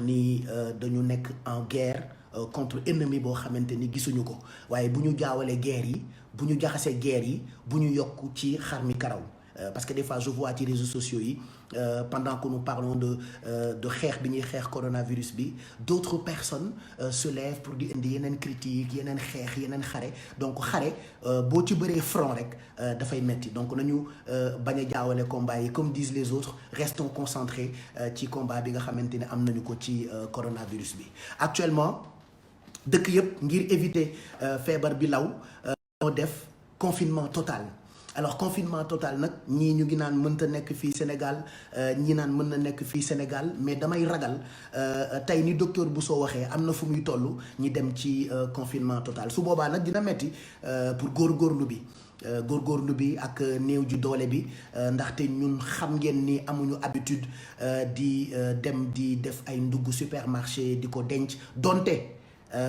wax ni dañu nekk en guerre contre ennemi boo xamante ni gisuñu ko waaye bu ñu jaawalee guerre yi bu ñu jaxasee guerre yi bu ñu yokk ci xar mi karaw parce que des fois je vois ci réseaux sociaux yi pendant que nous parlons de xeex bi ñuy xeex coronavirus bi d'autres personnes se lèvent pour di indi yeneen critiques yeneen xeex yeneen xare donc xare boo ci bëree front rek dafay metti donc nañu bañ a jaawale combat yi comme disent les autres restons concentrés ci combat bi nga xamante ne am nañu ko ci coronavirus bi actuellement dëkk yëpp ngir éviter feebar bi law ñoo def confinement total alors confinement total nag ñii ñu ngi naan mënta nekk fii Sénégal ñii naan mën na nekk fii Sénégal mais damay ragal tey ni docteur Bousso waxee am na fu muy toll ñi dem ci confinement total su boobaa nag dina metti pour góorgóorlu bi ak néew ju doole bi ndaxte ñun xam ngeen ni amuñu habitude di dem di def ay ndugg supermarché di ko denc donte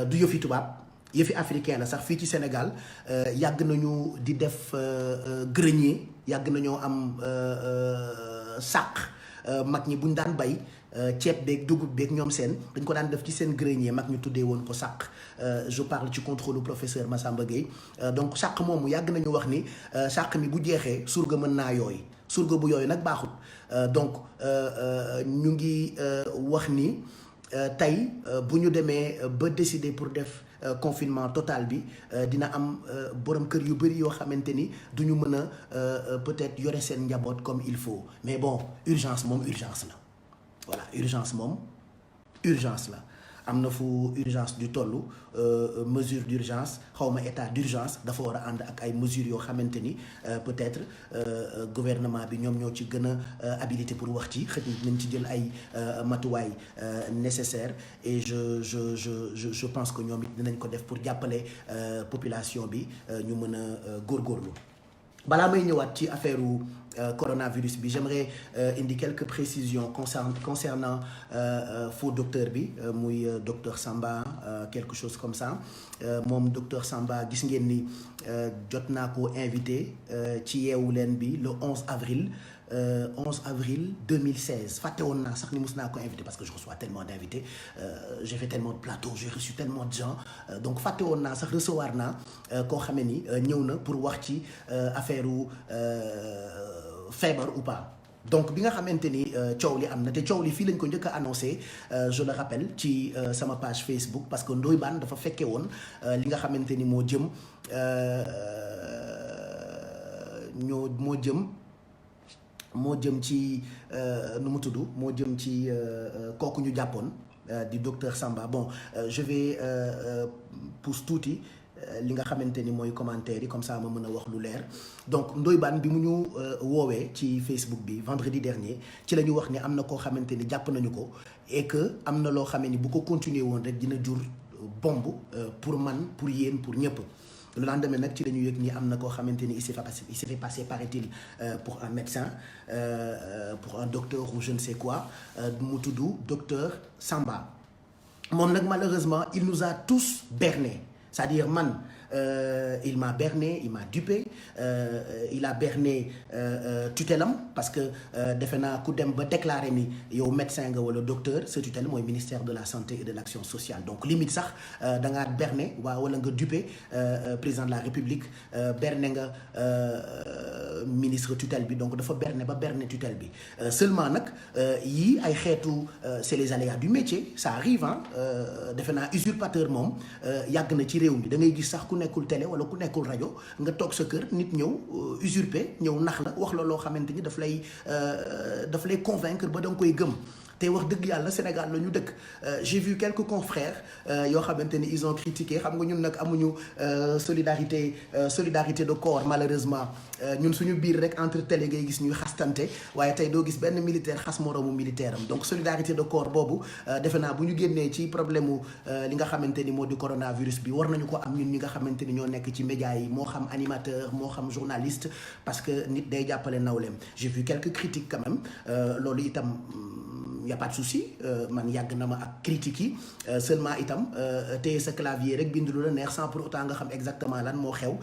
du yëfi tubaab yëfi africain la sax fii ci Sénégal yàgg nañu di def grenier yàgg nañoo am sàq mag ñi buñ daan bay ceeb beeg dugub beeg ñoom seen dañ ko daan def ci seen grenier mag ñu tuddee woon ko sàq je parle ci contrôle professeur Massamba Gueye donc sàq moomu yàgg nañu wax ni sàq mi bu jeexee surga mën naa yooy surga bu yooyu nag baaxut donc ñu ngi wax ni tey bu ñu demee ba décider pour def confinement total bi dina am borom kër yu bëri yoo xamante ni du ñu mën a peut-être yore seen njaboot comme il faut mais bon urgence moom urgence la voilà urgence moom urgence la am na fu urgence du toll mesure d'urgence xawma état d'urgence dafa war a ànd ak ay mesures yoo xamante ni peut-être gouvernement bi ñoom ñoo ci gën a habilité pour wax ci xëy nañ ci jël ay matuwaay nécessaire et je pense que ñoom it dinañ ko def pour jàppale population bi ñu mën a góorgóorlu balaa may ñëwaat ci affaire coronavirus bi j'aimerais indi quelques précisions concernant faux docteur bi muy docteur Samba quelque chose comme ça moom docteur Samba gis ngeen ni jot naa ko invité ci Yeewu Leen bi le 11 avril 11 avril 2016 fàtte woon naa sax ni mus naa ko invité parce que je reçois tellement d'invités j'ai fait tellement de plateaux j'ai reçu tellement de gens donc fàtte woon naa sax recevoir naa koo xamee ni ñëw na pour wax ci affaire feebar ou pas donc bi nga xamante ni coow li am na te coow li fii lañ ko njëkk a annoncé je le rappelle ci sama page Facebook parce que Ndoye Bane dafa fekke woon li nga xamante ni moo jëm ci nu mu tudd moo jëm ci kooku ñu jàppoon di docteur Samba bon je vais pousse tuuti li nga xamante ni mooy commentaire yi comme ça ma mën a wax lu leer donc Ndoye Bane bi mu ñu woowee ci Facebook bi vendredi dernier ci la ñu wax ni am na koo xamante ni jàpp nañu ko et que am na loo xamee ni bu ko continuer woon rek dina jur bombe pour man pour yéen pour ñëpp le lendemain nag ci la ñu yëg ni am na koo xamante ni il s'est fait passer paraît-il pour un médecin pour un docteur ou je ne sais quoi mu tudd docteur Samba moom nag malheureusement il nous a tous bernés c'est-à-dire man il m'a berné il m'a dupé il a berné tutelam parce que defe naa ku dem ba déclarer ni yow médecin nga wala docteur sa tutelle mooy ministère de la santé et de l'action sociale donc limite sax da ngaa berné wala nga dupé président de la république berné nga ministre tutelle bi donc dafa berné ba berné tutelle bi seulement nag yii ay xeetu c'est les aléas du métier ça arrive defe naa usurpateur moom yàgg na ci réew mi da ngay gis sax ku nekkul télé wala ku nekkul rajo nga toog sa kër nit ñëw usurper ñëw nax la wax la loo xamante ni daf lay convaincre ba da nga koy gëm te wax dëgg yàlla Sénégal la ñu dëkk j'ai vu quelques confrères yoo xamante ni ils ont critiqué xam nga ñun nag amuñu solidarité de corps malheureusement ñun suñu biir rek entre télé ngay gis ñuy xastante waaye tey doo gis benn militaire xas moroomu militaire am donc solidarité de corps boobu defe naa bu ñu génnee ci problème mu li nga xamante ni moo di coronavirus bi war nañu ko am ñun ñi nga xamante ni ñoo nekk ci médias yi moo xam animateur moo xam journaliste parce que nit day jàppale nawleem j'ai vu quelques critiques quand même loolu itam y a pas de souci man yàgg na ma ak critiques yi seulement itam téye sa clavier rek bind lu la neex sans pour autant nga xam exactement lan moo xew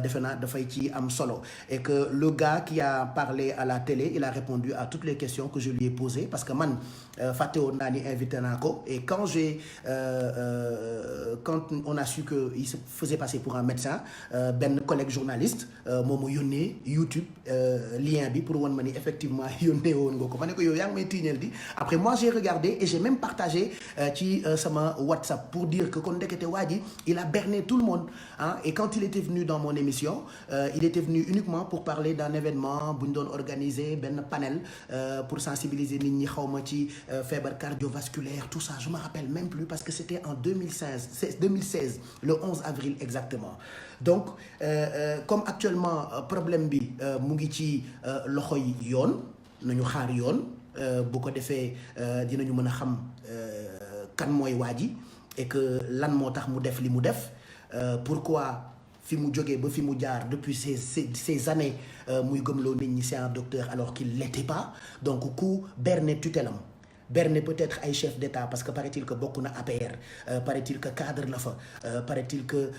defe naa dafay ci am solo et que le gars qui a parlé à la télé il a répondu à toutes les questions que je lui ai posées parce que man fàtte woon naa ni invité naa ko et quand on a su que il se faisait passer pour un médecin benn collègue journaliste moom mu yónnee YouTube lien bi pour wan ma ni effectivement yónnee woon nga ko ma ne ko yow yaa ngi may tiiñal di après moi j'ai regardé et j'ai même partagé ci sama WhatsApp pour dire que kon ndekete waa ji il a berné tout le monde hein et quand il était venu dans mon émission il était venu uniquement pour parler d'un événement bu ñu doon organiser benn panel pour sensibiliser nit ñi xawma ci feebar cardiovasculaire tout ça je me rappelle même plus parce que c'était en 2016 le 11 avril exactement donc comme actuellement problème bi mu ngi ci loxoy yoon nañu xaar yoon bu ko defee dinañu mën a xam kan mooy waa ji et que lan moo tax mu def li mu def pourquoi fi mu jógee ba fi mu jaar depuis ces années muy gëmloo nit ñi c'est un docteur alors qu'il l'était pas donc ku berne tutelam berne peut-être ay chef d'État parce que paraît-il que bokk na APR paraît-il que cadre la fa paraît-il que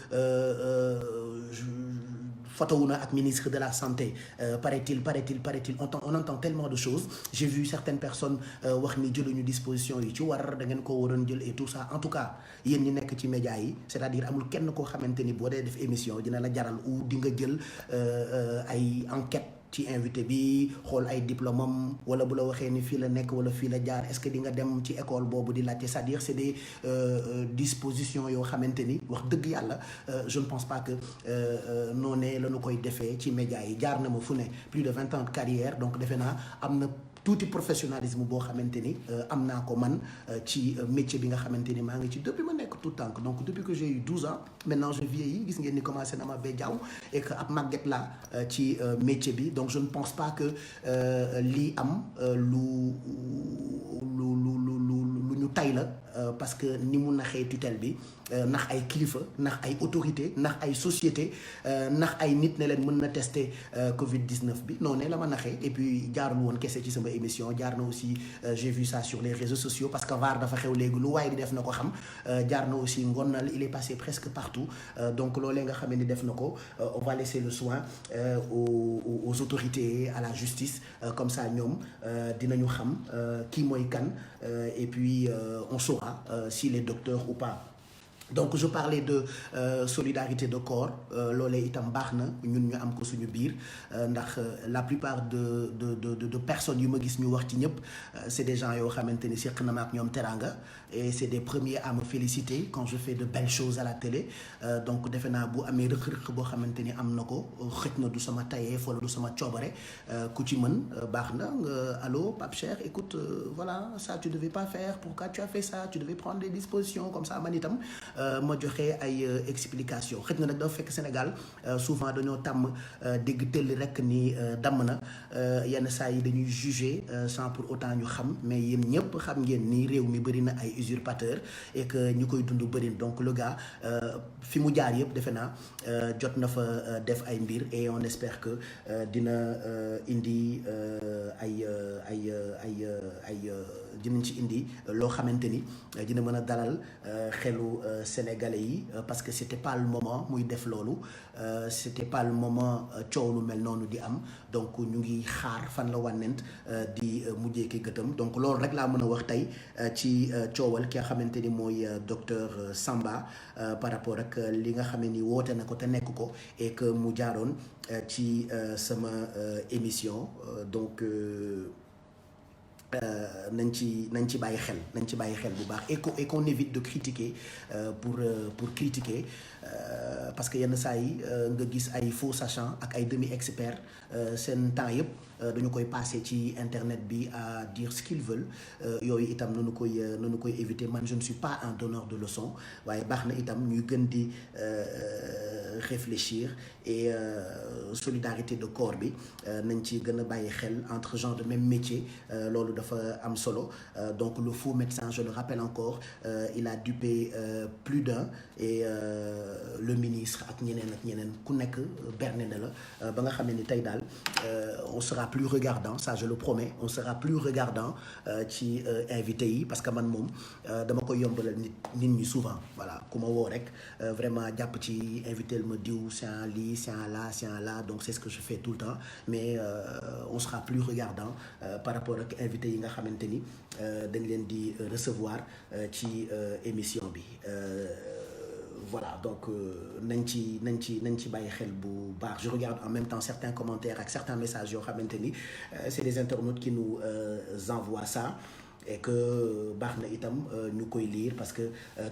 fotowu na ak ministre de la santé paraît-il on entend tellement de choses j'ai vu certaines personnes wax ni jëluñu disposition yi ci war da ngeen ko waroon jël et tout ça en tout cas yéen ñi nekk ci médias yi c'est-à-dire amul kenn koo xamante ni boo dee def émission dina la jaral ou di nga jël ay enquête ci invité bi xool ay diplôme am wala bu la waxee ni fii la nekk wala fii la jaar est-ce que di nga dem ci école boobu di laajte c'est-à-dire c'est des dispositions yoo xamante ni wax dëgg yàlla je ne pense pas que noonee la ñu koy defee ci médias yi jaar na ma fu ne plus de 20 ans de carrière donc defe naa am na tuuti professionnalisme boo xamante ni am naa ko man ci métier bi nga xamante ni maa ngi ci depuis ma nekk tout tànk donc depuis que j'ai eu 12 ans maintenant je vieillis gis ngeen ni commencé na ma ba jaww et que ab màgget la ci métier bi donc je ne pense pas que lii am lu ñu tay la parce que ni mu naxee tutelle bi nax ay kilifa nax ay autorité nax ay société nax ay nit ne leen mën na tester Covid-19 bi non ne la ma naxee et puis jaarul woon kese ci sama émission jaar na aussi j'ai vu ça sur les réseaux sociaux parce que VAR dafa xew léegi lu waaye di def na ko xam jaar na aussi ngonal il est passé presque partout donc loolee nga xam ne def na ko on va laisser le soin aux autorités à la justice comme ça ñoom dinañu xam kii mooy kan et puis on saura s'il est docteur ou pas. Donc je parlais de solidarité de corps loolee itam baax na ñun ñu am ko suñu biir ndax la plupart de personnes yu ma gis ñu wax ci ñëpp c'est des gens yoo xamante ni seq na ma ak ñoom teranga et c'est des premiers à me féliciter quand je fais de belles choses à la télé donc defe naa bu amee rëq-rëq boo xamante ni am na ko xëj na du sama tayeef wala du sama coobare ku ci mën baax na nga allo Pape Cheikh écoute voilà ça tu devais pas faire pourquoi tu as fait ça tu devais prendre des dispositions comme ça man itam ma joxe ay explication xëj na nag dafa fekk Sénégal souvent dañoo tàmm dégg tëll rek ni damm na yenn saa yi dañuy juger sans pour autant ñu xam mais yéen ñëpp xam ngeen ni réew mi bëri na ay usurpateurs et que ñu koy dund bëri donc le gars fi mu jaar yëpp defe naa jot na fa def ay mbir et on espère que dina indi ay dinañ ci indi loo xamante ni dina mën a dalal xelu sénégalais yi parce que c'était pas le moment muy def loolu c'était pas le moment coow lu mel noonu di am donc ñu ngi xaar fan la wànnent di mujjee ki gëtam donc loolu rek laa mën a wax tey ci coowal ki nga xamante ni mooy docteur Samba par rapport ak li nga xam ne ni woote na ko te nekk ko et que mu jaaroon ci sama émission donc nañ ci bàyyi xel bu baax et qu'on évite de critiquer pour critiquer parce que yenn saa yi nga gis ay faux sachants ak ay demi-experts seen temps yëpp dañu koy passer ci internet bi à dire ce qu'ils veulent yooyu itam nañu koy éviter man je ne suis pas un donneur de leçons waaye baax na itam ñuy gën di réfléchir et solidarité de corps bi nañ ci gën a bàyyi xel entre gens de même métier loolu dafa am solo donc le faux médecin je le rappelle encore il a dupé plus d'un et le ministre ak ñeneen ku nekk berne na la ba nga xam ne ni tey daal on sera plus regardant, ça je le promets, on sera plus regardant ci invité yi parce que man moom dama koy yombalal nit ñi souvent voilà ku ma woo rek vraiment jàpp ci invité ma diw c'est un lii c'est un là donc c'est ce que je fais tout le temps mais on sera plus regardant par rapport ak invité yi nga xamante ni dañ leen di recevoir ci émission bi voilà donc nañ ci bàyyi xel bu baax je regarde en même temps certains commentaires ak certains messages yoo xamante ni c'est des internautes qui nous envoient ça et que baax na itam ñu koy lire parce que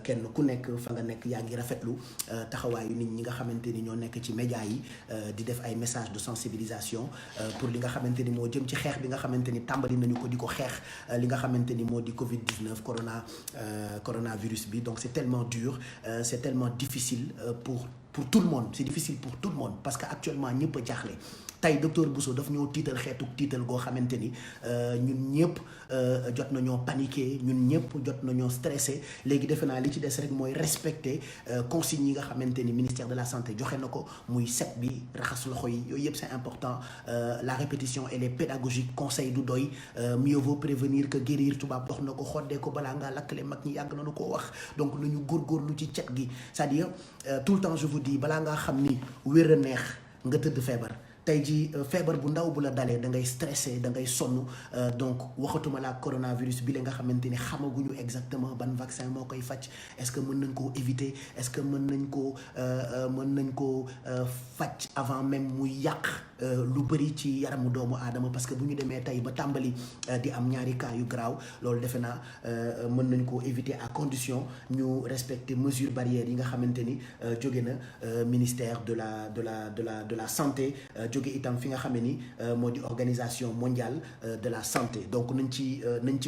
kenn ku nekk fa nga nekk yaa ngi rafetlu taxawaayu nit ñi nga xamante ni ñoo nekk ci média yi di def ay messages de sensibilisation pour li nga xamante ni moo jëm ci xeex bi nga xamante ni tàmbali nañu ko di ko xeex li nga xamante ni moo di Covid-19 coronavirus bi donc c'est tellement dur c'est tellement difficile pour tout le monde c'est difficile pour tout le monde parce que actuellement ñëpp a jaaxle tey docteur Bousso daf ñoo tiital xeetu tiital goo xamante ni ñun ñëpp jot nañoo paniqué ñun ñëpp jot nañoo stressé léegi defe naa li ci des rek mooy respecter consignes yi nga xamante ni ministère de la santé joxe na ko muy set bi raxas loxo yi yooyu yëpp c'est important la répétition elle est pédagogique conseil du doy mieux vaut prévenir que guérir tubaab wax na ko xoddee ko balaa ngaa lakkale mag ñi yàgg nañu koo wax donc nañu góorgóorlu ci cet gi c'est-à-dire tout le temps je vous dis balaa ngaa xam ni wér a neex nga tëdd feebar tey jii feebar bu ndaw bu la dalee da ngay stressé da ngay sonn donc waxatuma la coronavirus bi la nga xamante ni xamaguñu exactement ban vaccin moo koy faj est-ce que mën nañ koo éviter est-ce que mën nañ koo faj avant même muy yàq lu bëri ci yaramu doomu aadama parce que bu ñu demee tey ba tàmbali di am ñaari cas yu graaw loolu defe naa mën nañ koo éviter à condition ñu respecter mesures barrières yi nga xamante ni jóge na ministère de la santé jóge itam fi nga xam ne ni moo di organisation mondiale de la santé donc nañ ci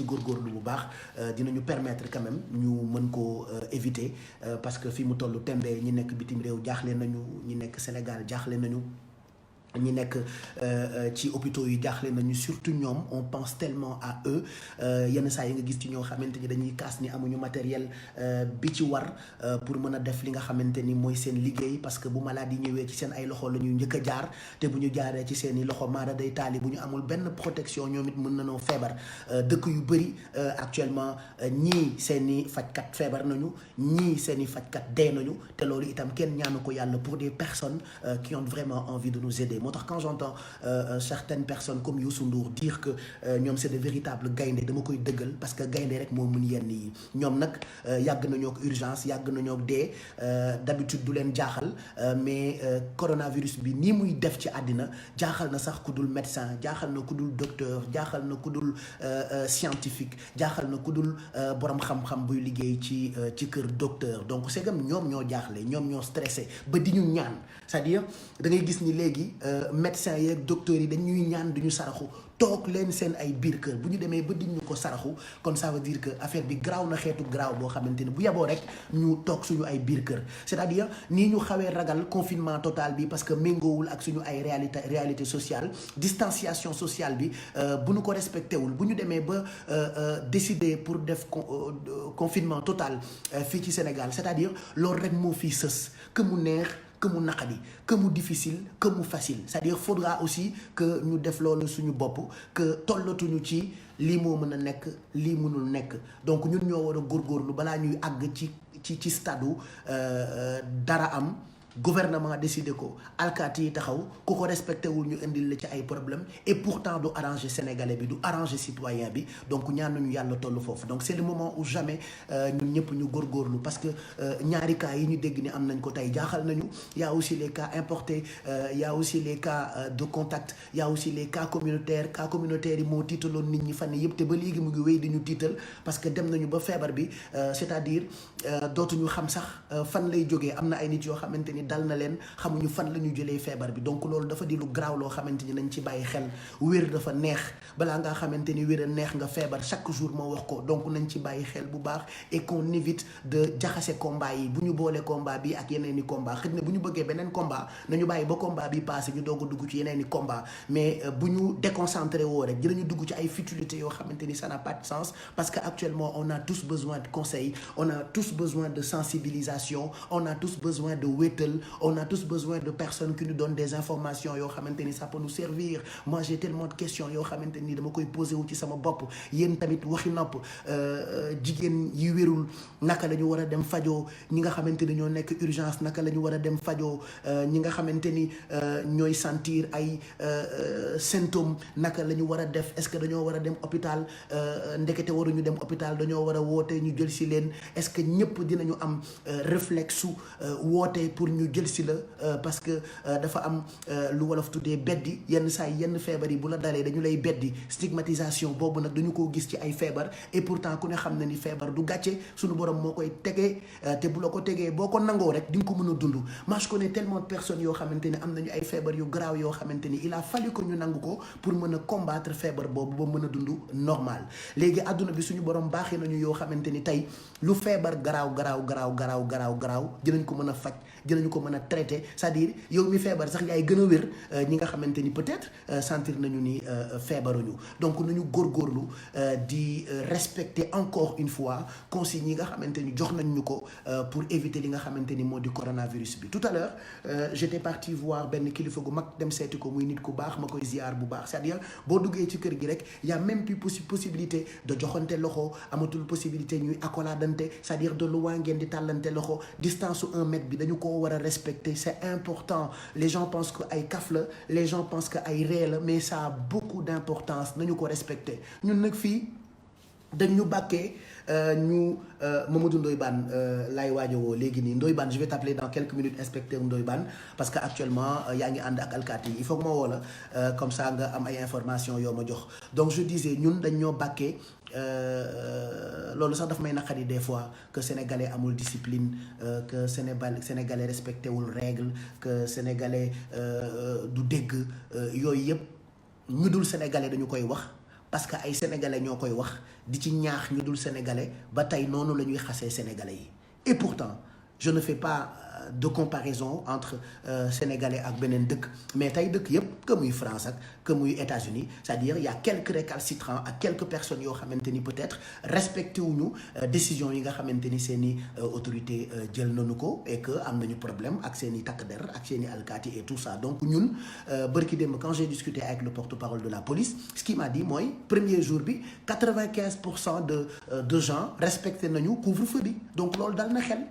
góorgóorlu bu baax dinañu permettre quand même ñu mën koo éviter parce que fi mu tollu tembe ñi nekk bitim réew jaaxle nañu ñi nekk Sénégal jaaxle nañu ñi nekk ci hôpitaux yi jaaxle nañu surtout ñoom on pense tellement à eux yenn saa yi nga gis ci ñoo xamante ni dañuy kaas ni amuñu matériel bi ci war pour mën a def li nga xamante ni mooy seen liggéey parce que bu maladie ñëwee ci seen ay loxo la ñuy njëkk a jaar te bu ñu jaaree ci seen i loxo maara day taali bu ñu amul benn protection ñoom it mën nañoo feebar dëkk yu bëri actuellement ñii seen i fajkat feebar nañu ñii seen i fajkat dee nañu te loolu itam kenn ñaanu ko yàlla pour des personnes qui ont vraiment envie de nous aider moo tax quand j'entends certaines personnes comme Youssou Ndour dire que ñoom c'est de véritables gaynde dama koy dëggal parce que gaynde rek moo mun yenn yi ñoom nag yàgg nañoo ak urgence yàgg nañoo ak dee d'habitude du leen jaaxal mais coronavirus bi nii muy def ci àddina jaaxal na sax ku dul médecin jaaxal na ku dul docteur jaaxal na ku dul scientifique jaaxal na ku dul borom xam-xam buy liggéey ci kër docteur donc c'est comme ñoom ñoo jaaxle ñoom ñoo stressé ba di ñu ñaan c'est-à-dire da ngay gis ni léegi médecins yeeg docteurs yi dañuy ñaan duñu saraxu toog leen seen ay biir kër bu ñu demee ba diñu ko saraxu kon ça veut dire que affaire bi garaaw na xeetu garaaw boo xamante ni bu yeboo rek ñu toog suñu ay biir kër c'est-à-dire nii ñu xawee ragal confinement total bi parce que méngoowul ak suñu ay réalité sociale distanciation sociale bi bu ñu ko respecté wul bu ñu demee ba décider pour def confinement total fii ci Sénégal c'est-à-dire loolu rek moo fii sës que mu neex que mu naqadi que mu difficile que mu facile c'est-à-dire faudra aussi que ñu def loolu suñu bopp que tollatuñu ci lii moo mën a nekk lii mënul nekk donc ñun ñoo war a góorgóorlu balaa ñuy àgg ci stade dara am gouvernement décidé ko alkaati yi taxaw ku ko respecté wul ñu indil la ci ay problème et pourtant du arranger sénégalais bi du arranger citoyen bi donc ñaan nañu yàlla toll foofu donc c'est le moment où jamais ñun ñëpp ñu góorgóorlu parce que ñaari cas yi ñu dégg ni am nañ ko tey jaaxal nañu y a aussi les cas importés y a aussi les cas de contact y a aussi les cas communautaires yi moo tiitaloon nit ñi fan yëpp te ba léegi mu ngi wéy di ñu tiital parce que dem nañu ba feebar bi c'est-à-dire dootuñu xam sax fan lay jógee am na ay nit yoo xamante ni dal na leen xamuñu fan la ñu jëlee feebar bi donc loolu dafa di lu garaaw loo xamante ni nañ ci bàyyi xel wér dafa neex balaa ngaa xamante ni wér a neex nga feebar chaque jour moo wax ko donc nañ ci bàyyi xel bu baax et qu'on évite de jaxase combat yi bu ñu boolee combat bi ak yeneen i combat xëy na bu ñu bëggee beneen combat nañu bàyyi ba combat bi passé ñu doog a dugg ci yeneen i combat mais bu ñu déconcentré woo rek dinañu dugg ci ay futilités yoo xamante ni ça n'a pas de sens parce que actuellement on a tous besoin de conseils on a tous besoin de sensibilisation on a tous besoin de wéetal jël on a tous besoin de personnes qui nous donnent des informations yoo xamante ni ça peut nous servir moi j'ai tellement de questions yoo xamante ni dama koy posé wu ci sama bopp yéen tamit waxi nopp jigéen yi wérul naka la ñu war a dem fajoo ñi nga xamante ni ñoo nekk urgence naka la ñu war a dem fajoo ñi nga xamante ni ñooy sentir ay symptômes naka la ñu war a def est-ce que dañoo war a dem hôpital ndekete waruñu dem hôpital dañoo war a woote ñu jël si leen est-ce que ñëpp dinañu am réflexe su woote pour ñu jël si la parce que dafa am lu wolof tuddee beddi yenn saa yi yenn feebar yi bu la dalee dañu lay beddi stigmatisation boobu nag dañu koo gis ci ay feebar et pourtant ku ne xam na ni feebar du gàcce suñu borom moo koy tegee te bu la ko tegee boo ko nangoo rek di nga ko mën a dund moi je connais tellement de personnes yoo xamante ni am nañu ay feebar yu garaaw yoo xamante ni il a fallu que ñu nangu ko pour mën a combattre feebar boobu ba mën a dund normal léegi àdduna bi suñu borom baaxee nañu yoo xamante ni tey lu feebar garaaw dinañ ko mën a faj dinañu ko mën a traité c'est-à-dire yow mi feebar sax yaay gën a wér ñi nga xamante ni peut-être sentir nañu ni feebaruñu donc nañu góorgóorlu di respecter encore une fois consignes yi nga xamante ni jox nañ ñu ko pour éviter li nga xamante ni moo di coronavirus bi tout à l'heure j'étais parti voir benn kilifa gu mag dem seeti ko muy nit ku baax ma koy ziar bu baax c'est-à-dire boo duggee ci kër gi rek y a même plus possibilité de joxante loxo amatul possibilité ñuy accoladante c'est-à-dire de loin ngeen di tàllante loxo distance su 1 mètre bi dañu ko war a respecter c'est important les gens pensent que ay kaf la les gens pensent que ay ree la mais ça a beaucoup d'importance nañu ko respecter ñun nag fii dañ ñu bàkkee ñu Mamadou Ndoye Bane laay waajowoo léegi nii Ndoye Bane je vais t'appeler dans quelques minutes inspecteur Ndoye Bane parce que actuellement yaa ngi ànd ak alkaati yi il faut que ma woo la comme ça nga am ay informations yoo ma jox donc je disais ñun dañ ñoo bàkkee loolu sax daf may naqari des fois que sénégalais amul discipline que sénégalais respecté wul règle que sénégalais du dégg yooyu yëpp ñu dul sénégalais dañu koy wax parce que ay sénégalais ñoo koy wax di ci ñaax ñu dul sénégalais ba tey noonu la ñuy xasee sénégalais yi et pourtant je ne fais pas de comparaison entre sénégalais ak beneen dëkk mais tey dëkk yëpp que muy France ak que muy États-Unis c'est-à-dire il y a quelques récalcitrants ak quelques personnes yoo xamante ni peut-être respecté wuñu décision yi nga xamante ni seen i autorité jël nañu ko et que am nañu problème ak seen i takk der ak seen i alkaati et tout ça donc ñun bërki démb quand j'ai discuté avec le porte-parole de la police ce qui m'a dit mooy premier jour bi 95% de gens respecté nañu couvre-feu bi donc loolu dal na xel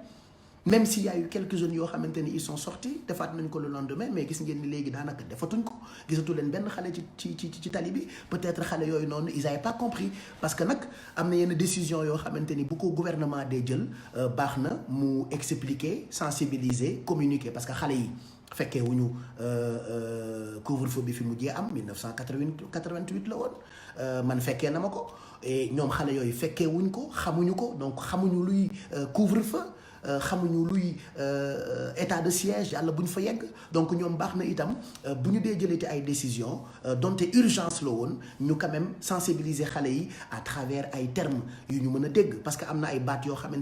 même s'il y a eu quelques jeunes yoo xamante ni ils sont sortis defaat nañ ko le lendemain mais gis ngeen ni léegi daanaka defatuñ ko gisatu leen benn xale ci tali bi peut-être xale yooyu noonu ils avaient pas compris parce que nag am na yenn décision yoo xamante ni bu ko gouvernement dee jël baax na mu expliquer sensibiliser communiquer parce que xale yi fekkee wuñu couvre-feu bi fi mujjee am 1988 la woon man fekkee na ma ko et ñoom xale yooyu fekkee wuñ ko xamuñu ko donc xamuñu luy couvre-feu xamuñu luy état de siège yàlla bu ñu fa yegg donc ñoom baax na itam bu ñu dee jëlee ay décision donte urgence la woon ñu quand même sensibiliser xale yi à travers ay termes yu ñu mën a dégg parce que am na ay baat yoo xamante